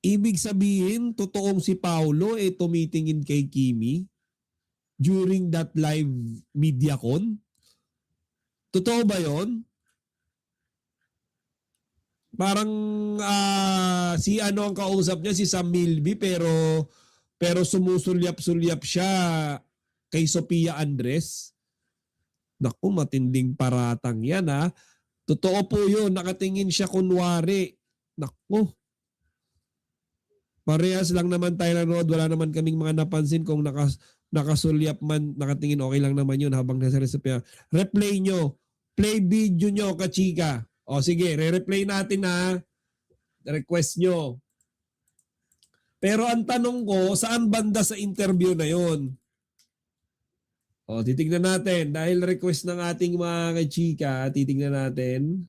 Ibig sabihin, totoong si Paulo tumitingin kay Kimi during that live MediaCon? Totoo ba yon? Parang si ano ang kausap niya, si Sam Milby, pero sumusulyap-sulyap siya kay Sophia Andres. Naku, matinding paratang yan ha. Totoo po yun, nakatingin siya kunwari. Naku, parehas lang naman tayo nanood, wala naman kaming mga napansin kung nakasulyap man, nakatingin okay lang naman yun habang nasa Sophia. Replay nyo, play video nyo kachika. O sige, re-replay natin ha. Request nyo. Pero ang tanong ko, saan banda sa interview na yon? O, titignan natin. Dahil request ng ating mga kachika, titignan natin.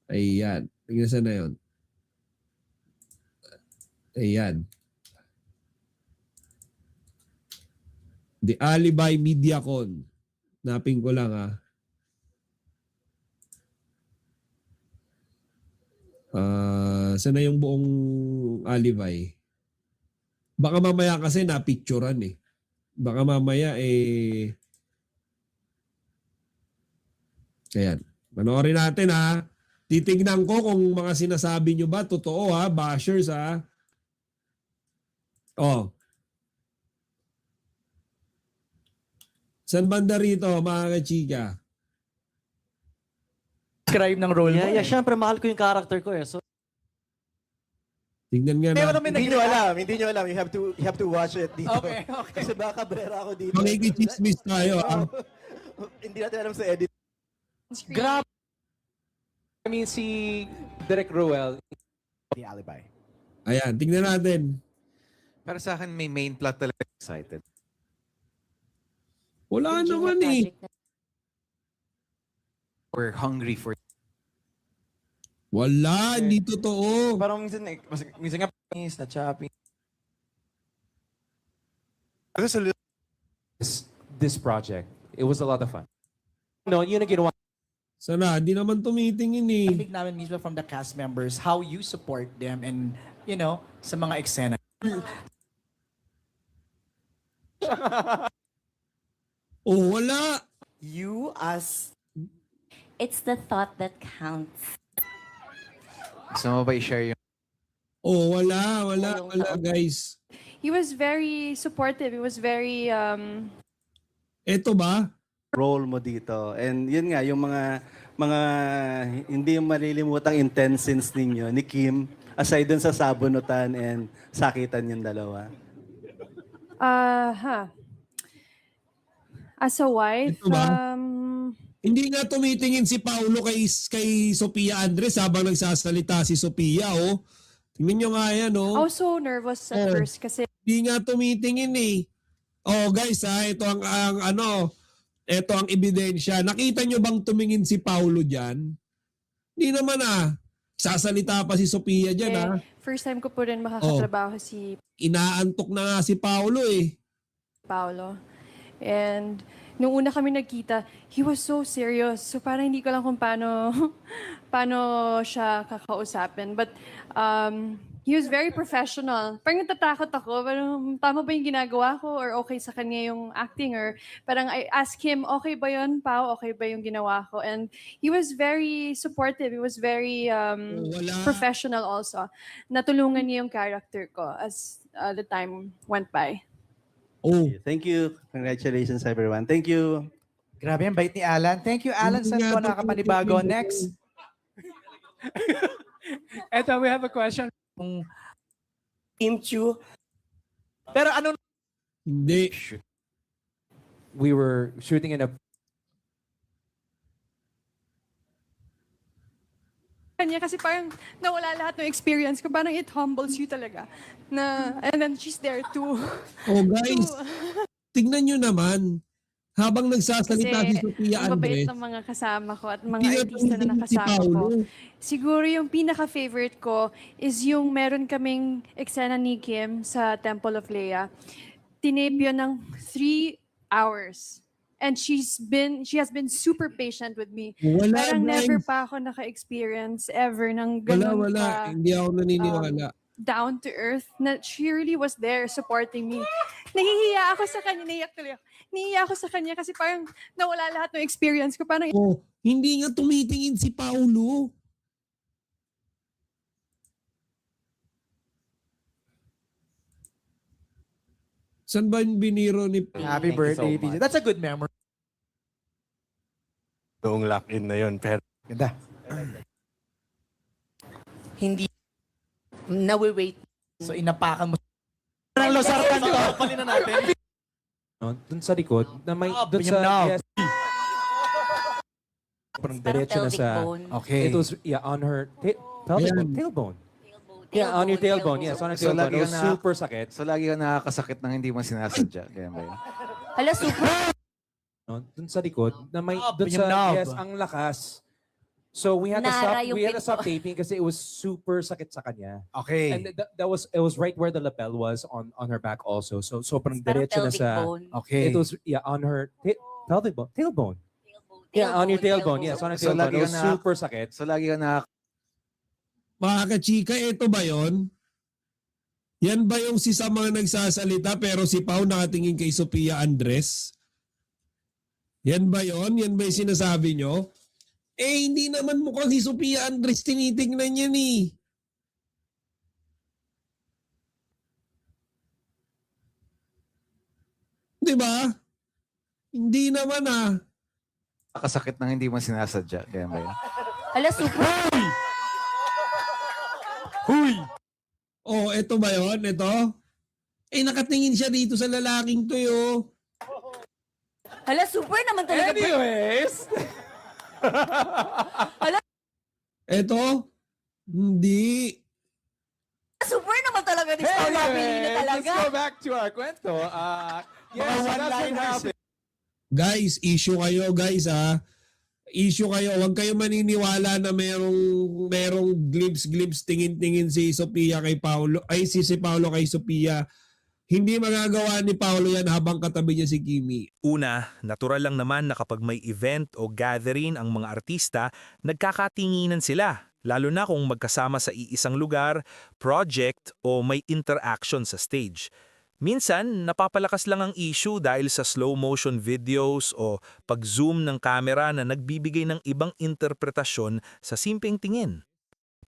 Ayan. Tingnan saan na yun. Ayan. The Alibi MediaCon. Naping ko lang ha. Saan na yung buong Alibi? Baka mamaya kasi napicturan eh. Baka mamaya ayan. Panoorin natin ha. Titignan ko kung mga sinasabi nyo ba totoo ha, bashers ha. Oh. San banda rito mga kachika? Describe ng role mo. Yeah, syempre mahal ko yung character ko eh. So, Tingnan nga Pero natin. may Hindi nyo alam. You have to watch it dito. Okay, okay. Kasi baka brera ako dito. Makikichismis tayo ha. Hindi natin alam sa edit. Grabe. I mean, si Derek Ruel. The Alibi. Ayan, tingnan natin. Para sa akin, may main plot talaga excited. Wala naman eh. We're hungry for Wala, hindi totoo. Parang minsan nga na choppy. This project, it was a lot of fun. No, yun ang ginawa. Sana, hindi naman tumitingin eh. Topic namin mismo from the cast members, how you support them and, you know, sa mga eksena. Oh, wala. You as... It's the thought that counts. Gusto mo ba i-share yung Oh, wala guys. He was very supportive. He was very Eto ba? Role mo dito. And yun nga, yung mga hindi malilimutang intense scenes ninyo ni Kim, aside dun sa sabunutan and sakitan yung dalawa. as a wife, Ito ba? Hindi nga tumitingin si Paulo kay Sophia Andres habang nagsasalita si Sophia, oh. Tingnan nyo nga yan, I oh. was so nervous at first kasi Hindi nga tumitingin eh. Oh, guys, ha, ito ang ito ang ebidensya. Nakita nyo bang tumingin si Paulo diyan? Hindi naman ah. Sasalita pa si Sophia diyan ah. first time ko po rin makakatrabaho si Inaantok na nga si Paulo eh. Paolo. And nung una kami nagkita, he was so serious. So parang hindi ko lang kung paano siya kakausapin. But he was very professional. Parang natatakot ako. Parang tama ba yung ginagawa ko? Or okay sa kanya yung acting? Or parang I asked him, okay ba yun, Pao? Okay ba yung ginawa ko? And he was very supportive. He was very Wala. professional also. Natulungan niya yung character ko as the time went by. Oh. Thank you. Congratulations everyone. Thank you. Grabe ang bait ni Alan. Thank you, Alan. Hindi Saan nga ko to nakakapanibago? tumitingin. Next. Eto, we have a question. Team Chu. Pero ano Hindi. We were shooting in a Kanya kasi parang nawala lahat ng experience ko. Parang it humbles you talaga. And then she's there too. Oh guys, tignan nyo naman. Habang nagsasalita si Sophia ang babait Andres, ng mga kasama ko at hindi mga na artista na tumitingin si nakasama ko. Paulo. Siguro yung pinaka-favorite ko is yung meron kaming eksena ni Kim sa Temple of Leia. Tinape yun ng 3 hours. And she has been super patient with me. Wala, Parang guys. never pa ako naka-experience ever ng Wala, ganun wala. ka. Hindi ako naniniwala. down to earth, na she really was there supporting me. Nahihiya ako sa kanya, naiyak tuloy ako. Nahihiya ako sa kanya kasi parang nawala lahat ng experience ko. Parang Oh, hindi nga tumitingin si Paulo. Saan ba yung biniro ni... Happy Thank you birthday, so PJ. much. That's a good memory. Noong lock-in na yun. Pero Ganda. Hindi nawi-wait. So inapakan mo. Ng losartan to. Palina natin. No, dun sa likod, na may, Knob, dun yung sa, knob. yes. Parang Parang diretso na pelvic sa, bone. Okay. it was, yeah, on her, pelvic Ayan. bone, tailbone. Yeah, on your tailbone, yes, on her So, tailbone. lagi It was ka na- super sakit. So lagi ka nakakasakit ng hindi mo sinasadya. Kaya ba yun? Hala, super. No, dun sa likod, na may, Knob, dun yung sa, knob. yes, ang lakas. So we had to Nara stop, yung we had to stop pinto. taping kasi it was super sakit sa kanya. Okay. And that was, it was right where the lapel was on her back also. So parang Parang diretso na pelvic sa, bone. Okay. it was, yeah, on her pelvic bone, tailbone. Yeah, on your tailbone, yes, on her So, tailbone. lagi It ka was na- super sakit. So lagi ka Mga kachika, ito ba yon? Yan ba yung si sa mga nagsasalita pero si Pau nakatingin kay Sofia Andres? Yan ba yon? Yan ba yung sinasabi nyo? Eh, hindi naman mukhang si Sofia Andres tinitingnan yan eh. Di ba? Hindi naman ah. nakakasakit ng hindi mo sinasadya. Kaya ba yun? Hala, super. Oh, eto ba yon? Ito? Eh, nakatingin siya dito sa lalaking to yo. Hala, super naman talaga. Anyways, Eto? Hindi. Super naman talaga ni Paula Abilino talaga. let's go back to our kwento. Yes, so that's what happened. Guys, issue kayo guys ha. Issue kayo. Huwag kayo maniniwala na merong glimpse, tingin-tingin si Sofia kay Paulo. Ay, si Paulo kay Sofia. Hindi magagawa ni Paulo yan habang katabi niya si Kimi. Una, natural lang naman na kapag may event o gathering ang mga artista, nagkakatinginan sila. Lalo na kung magkasama sa iisang lugar, project o may interaction sa stage. Minsan, napapalakas lang ang issue dahil sa slow motion videos o pag-zoom ng camera na nagbibigay ng ibang interpretasyon sa simpleng tingin.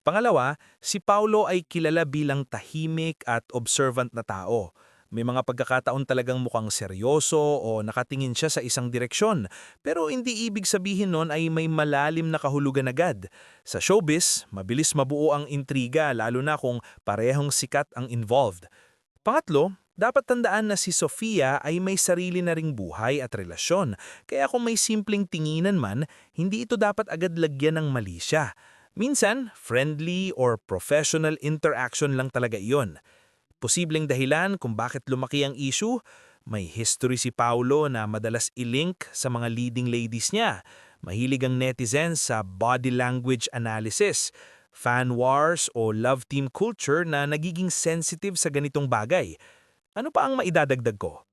Pangalawa, si Paulo ay kilala bilang tahimik at observant na tao. May mga pagkakataon talagang mukhang seryoso o nakatingin siya sa isang direksyon, pero hindi ibig sabihin nun ay may malalim na kahulugan agad. Sa showbiz, mabilis mabuo ang intriga lalo na kung parehong sikat ang involved. Pangatlo, dapat tandaan na si Sofia ay may sarili na ring buhay at relasyon, kaya kung may simpleng tinginan man, hindi ito dapat agad lagyan ng mali siya. Minsan, friendly or professional interaction lang talaga iyon. Posibleng dahilan kung bakit lumaki ang issue, may history si Paulo na madalas i-link sa mga leading ladies niya. Mahilig ang netizens sa body language analysis, fan wars o love team culture na nagiging sensitive sa ganitong bagay. Ano pa ang maidadagdag ko?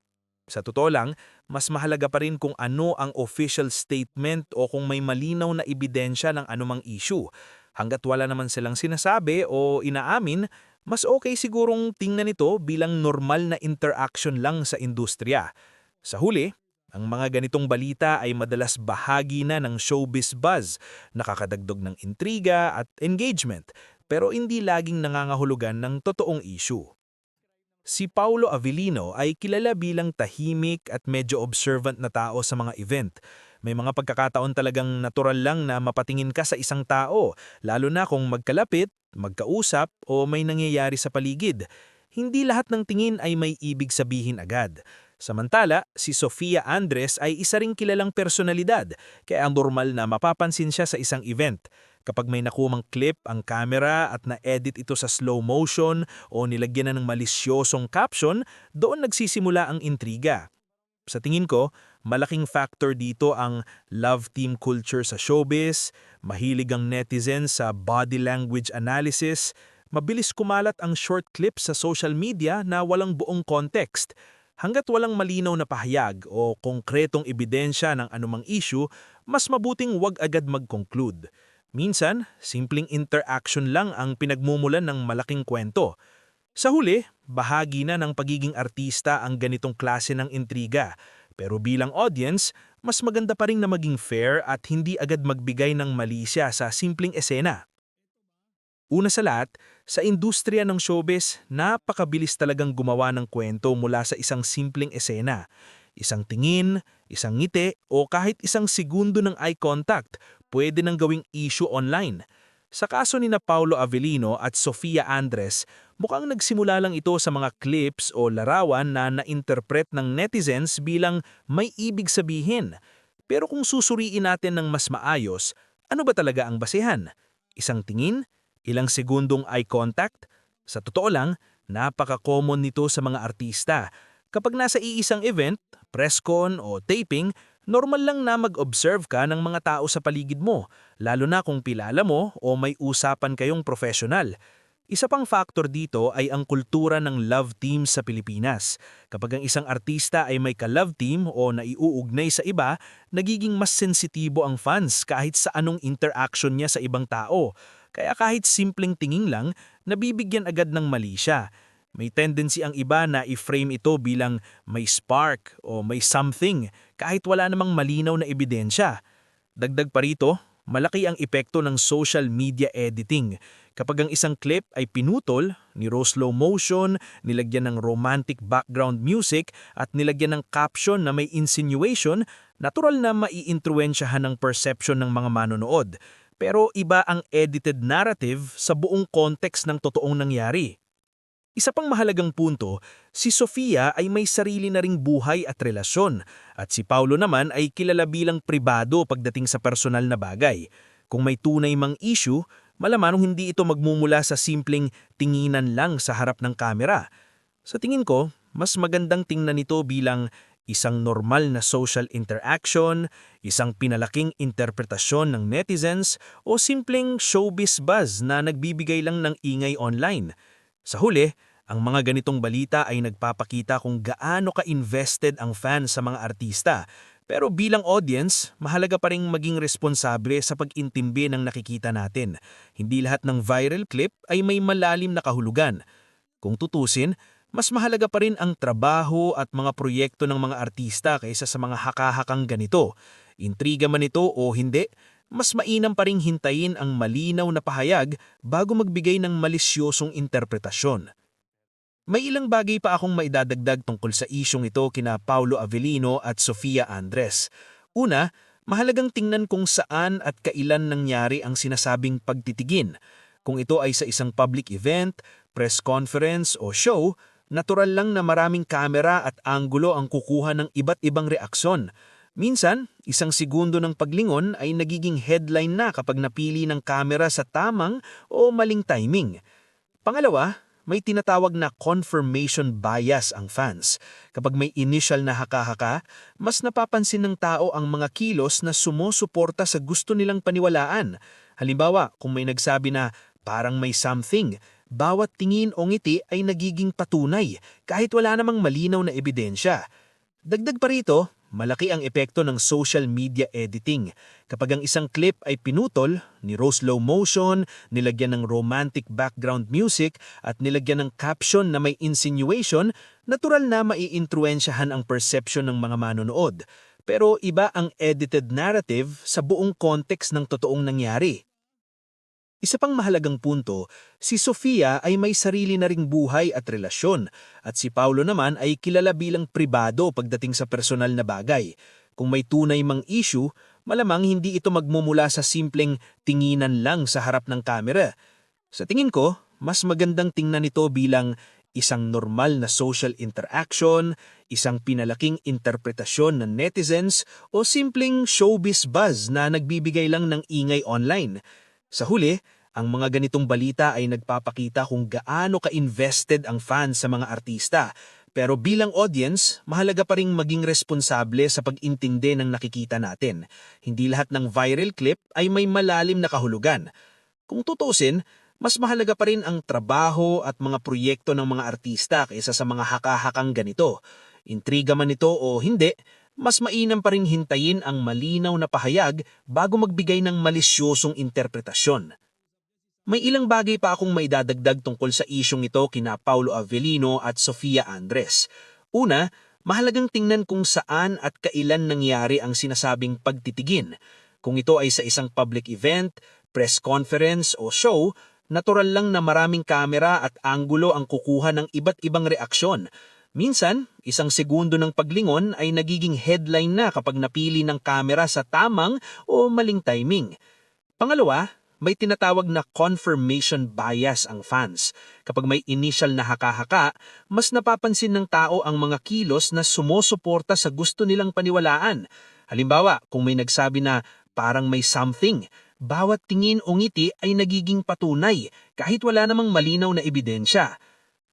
Sa totoo lang, mas mahalaga pa rin kung ano ang official statement o kung may malinaw na ebidensya ng anumang issue. Hanggat wala naman silang sinasabi o inaamin, mas okay sigurong tingnan ito bilang normal na interaction lang sa industriya. Sa huli, ang mga ganitong balita ay madalas bahagi na ng showbiz buzz, nakakadagdog ng intriga at engagement, pero hindi laging nangangahulugan ng totoong issue. Si Paulo Abilino ay kilala bilang tahimik at medyo observant na tao sa mga event. May mga pagkakataon talagang natural lang na mapatingin ka sa isang tao, lalo na kung magkalapit, magkausap o may nangyayari sa paligid. Hindi lahat ng tingin ay may ibig sabihin agad. Samantala, si Sofia Andres ay isa ring kilalang personalidad, kaya ang normal na mapapansin siya sa isang event. Kapag may nakumang clip ang camera at na-edit ito sa slow motion o nilagyan na ng malisyosong caption, doon nagsisimula ang intriga. Sa tingin ko, malaking factor dito ang love team culture sa showbiz, mahilig ang netizens sa body language analysis, mabilis kumalat ang short clips sa social media na walang buong context. Hanggat walang malinaw na pahayag o konkretong ebidensya ng anumang issue, mas mabuting wag agad mag-conclude. Minsan, simpleng interaction lang ang pinagmumulan ng malaking kwento. Sa huli, bahagi na ng pagiging artista ang ganitong klase ng intriga. Pero bilang audience, mas maganda pa rin na maging fair at hindi agad magbigay ng malisya sa simpleng esena. Una sa lahat, sa industriya ng showbiz, napakabilis talagang gumawa ng kwento mula sa isang simpleng esena. Isang tingin, isang ngiti, o kahit isang segundo ng eye contact, pwede nang gawing issue online. Sa kaso ni Paulo Avellino at Sofia Andres, mukhang nagsimula lang ito sa mga clips o larawan na na-interpret ng netizens bilang may ibig sabihin. Pero kung susuriin natin ng mas maayos, ano ba talaga ang basehan? Isang tingin? Ilang segundong eye contact? Sa totoo lang, napaka-common nito sa mga artista. Kapag nasa iisang event, press con o taping, normal lang na mag-observe ka ng mga tao sa paligid mo, lalo na kung kilala mo o may usapan kayong professional. Isa pang factor dito ay ang kultura ng love team sa Pilipinas. Kapag ang isang artista ay may ka-love team o naiuugnay sa iba, nagiging mas sensitibo ang fans kahit sa anong interaction niya sa ibang tao. Kaya kahit simpleng tingin lang, nabibigyan agad ng mali siya. May tendency ang iba na i-frame ito bilang may spark o may something kahit wala namang malinaw na ebidensya. Dagdag pa rito, malaki ang epekto ng social media editing. Kapag ang isang clip ay pinutol, niro slow motion, nilagyan ng romantic background music at nilagyan ng caption na may insinuation, natural na maiintruwensyahan ng perception ng mga manonood. Pero iba ang edited narrative sa buong context ng totoong nangyari. Isa pang mahalagang punto, si Sofia ay may sarili na ring buhay at relasyon at si Paulo naman ay kilala bilang pribado pagdating sa personal na bagay. Kung may tunay mang issue, malaman hindi ito magmumula sa simpleng tinginan lang sa harap ng kamera. Sa tingin ko, mas magandang tingnan ito bilang isang normal na social interaction, isang pinalaking interpretasyon ng netizens o simpleng showbiz buzz na nagbibigay lang ng ingay online. Sa huli, ang mga ganitong balita ay nagpapakita kung gaano ka-invested ang fans sa mga artista. Pero bilang audience, mahalaga pa ring maging responsable sa pag-intindi ng nakikita natin. Hindi lahat ng viral clip ay may malalim na kahulugan. Kung tutusin, mas mahalaga pa rin ang trabaho at mga proyekto ng mga artista kaysa sa mga haka-hakang ganito. Intriga man ito o hindi, mas mainam pa ring hintayin ang malinaw na pahayag bago magbigay ng malisyosong interpretasyon. May ilang bagay pa akong maidadagdag tungkol sa isyong ito kina Paulo Avellino at Sofia Andres. Una, mahalagang tingnan kung saan at kailan nangyari ang sinasabing pagtitigin. Kung ito ay sa isang public event, press conference o show, natural lang na maraming kamera at anggulo ang kukuha ng iba't ibang reaksyon. Minsan, isang segundo ng paglingon ay nagiging headline na kapag napili ng kamera sa tamang o maling timing. Pangalawa, may tinatawag na confirmation bias ang fans. Kapag may initial na haka-haka, mas napapansin ng tao ang mga kilos na sumusuporta sa gusto nilang paniwalaan. Halimbawa, kung may nagsabi na parang may something, bawat tingin o ngiti ay nagiging patunay kahit wala namang malinaw na ebidensya. Dagdag pa rito, malaki ang epekto ng social media editing. Kapag ang isang clip ay pinutol, niro slow motion, nilagyan ng romantic background music at nilagyan ng caption na may insinuation, natural na maiintruwensyahan ang perception ng mga manonood. Pero iba ang edited narrative sa buong context ng totoong nangyari. Isa pang mahalagang punto, si Sofia ay may sarili na ring buhay at relasyon at si Paulo naman ay kilala bilang pribado pagdating sa personal na bagay. Kung may tunay mang issue, malamang hindi ito magmumula sa simpleng tinginan lang sa harap ng kamera. Sa tingin ko, mas magandang tingnan ito bilang isang normal na social interaction, isang pinalaking interpretasyon ng netizens o simpleng showbiz buzz na nagbibigay lang ng ingay online. Sa huli, ang mga ganitong balita ay nagpapakita kung gaano ka-invested ang fans sa mga artista. Pero bilang audience, mahalaga pa ring maging responsable sa pag-intindi ng nakikita natin. Hindi lahat ng viral clip ay may malalim na kahulugan. Kung tutusin, mas mahalaga pa rin ang trabaho at mga proyekto ng mga artista kaysa sa mga haka-hakang ganito. Intriga man ito o hindi, mas mainam pa rin hintayin ang malinaw na pahayag bago magbigay ng malisyosong interpretasyon. May ilang bagay pa akong maidadagdag tungkol sa isyong ito kina Paulo Avellino at Sofia Andres. Una, mahalagang tingnan kung saan at kailan nangyari ang sinasabing pagtitigin. Kung ito ay sa isang public event, press conference o show, natural lang na maraming kamera at anggulo ang kukuha ng iba't ibang reaksyon. Minsan, isang segundo ng paglingon ay nagiging headline na kapag napili ng kamera sa tamang o maling timing. Pangalawa, may tinatawag na confirmation bias ang fans. Kapag may initial na haka-haka, mas napapansin ng tao ang mga kilos na sumusuporta sa gusto nilang paniwalaan. Halimbawa, kung may nagsabi na parang may something, bawat tingin o ngiti ay nagiging patunay kahit wala namang malinaw na ebidensya.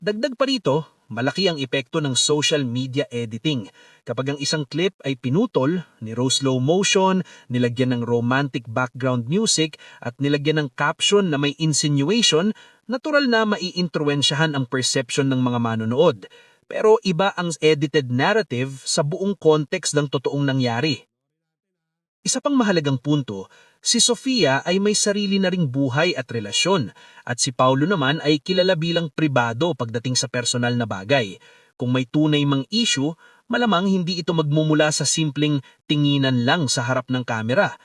Dagdag pa rito, malaki ang epekto ng social media editing. Kapag ang isang clip ay pinutol, niro slow motion, nilagyan ng romantic background music at nilagyan ng caption na may insinuation, natural na maiintruwensyahan ang perception ng mga manonood. Pero iba ang edited narrative sa buong context ng totoong nangyari. Isa pang mahalagang punto, si Sofia ay may sarili na ring buhay at relasyon at si Paulo naman ay kilala bilang pribado pagdating sa personal na bagay. Kung may tunay mang issue, malamang hindi ito magmumula sa simpleng tinginan lang sa harap ng kamera.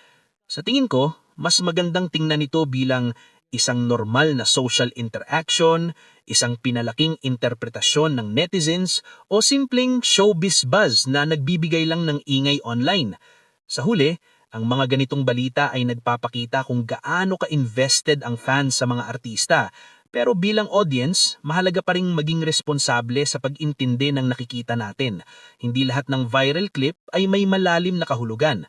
Sa tingin ko, mas magandang tingnan ito bilang isang normal na social interaction, isang pinalaking interpretasyon ng netizens o simpleng showbiz buzz na nagbibigay lang ng ingay online. Sa huli, ang mga ganitong balita ay nagpapakita kung gaano ka-invested ang fans sa mga artista. Pero bilang audience, mahalaga pa ring maging responsable sa pag-intindi ng nakikita natin. Hindi lahat ng viral clip ay may malalim na kahulugan.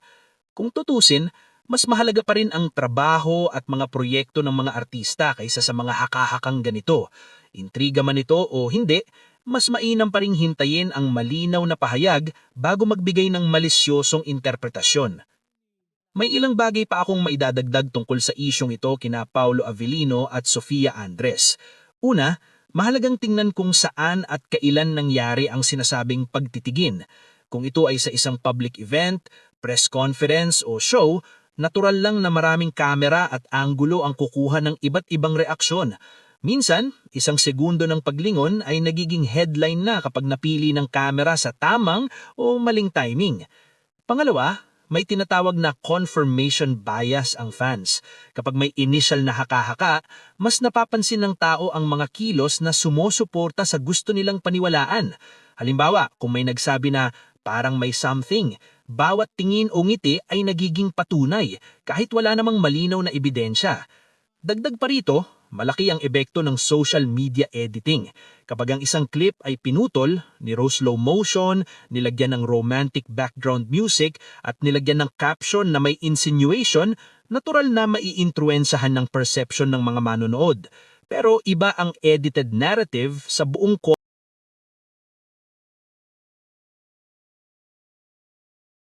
Kung tutusin, mas mahalaga pa rin ang trabaho at mga proyekto ng mga artista kaysa sa mga haka-hakang ganito. Intriga man ito o hindi, mas mainam pa ring hintayin ang malinaw na pahayag bago magbigay ng malisyosong interpretasyon. May ilang bagay pa akong maidadagdag tungkol sa isyong ito kina Paulo Avellino at Sofia Andres. Una, mahalagang tingnan kung saan at kailan nangyari ang sinasabing pagtitigin. Kung ito ay sa isang public event, press conference o show, natural lang na maraming kamera at anggulo ang kukuha ng iba't ibang reaksyon. Minsan, isang segundo ng paglingon ay nagiging headline na kapag napili ng kamera sa tamang o maling timing. Pangalawa, may tinatawag na confirmation bias ang fans. Kapag may initial na haka-haka, mas napapansin ng tao ang mga kilos na sumusuporta sa gusto nilang paniwalaan. Halimbawa, kung may nagsabi na parang may something, bawat tingin o ngiti ay nagiging patunay kahit wala namang malinaw na ebidensya. Dagdag pa rito, malaki ang epekto ng social media editing. Kapag ang isang clip ay pinutol, niro slow motion, nilagyan ng romantic background music at nilagyan ng caption na may insinuation, natural na maiintruwensahan ng perception ng mga manonood. Pero iba ang edited narrative sa buong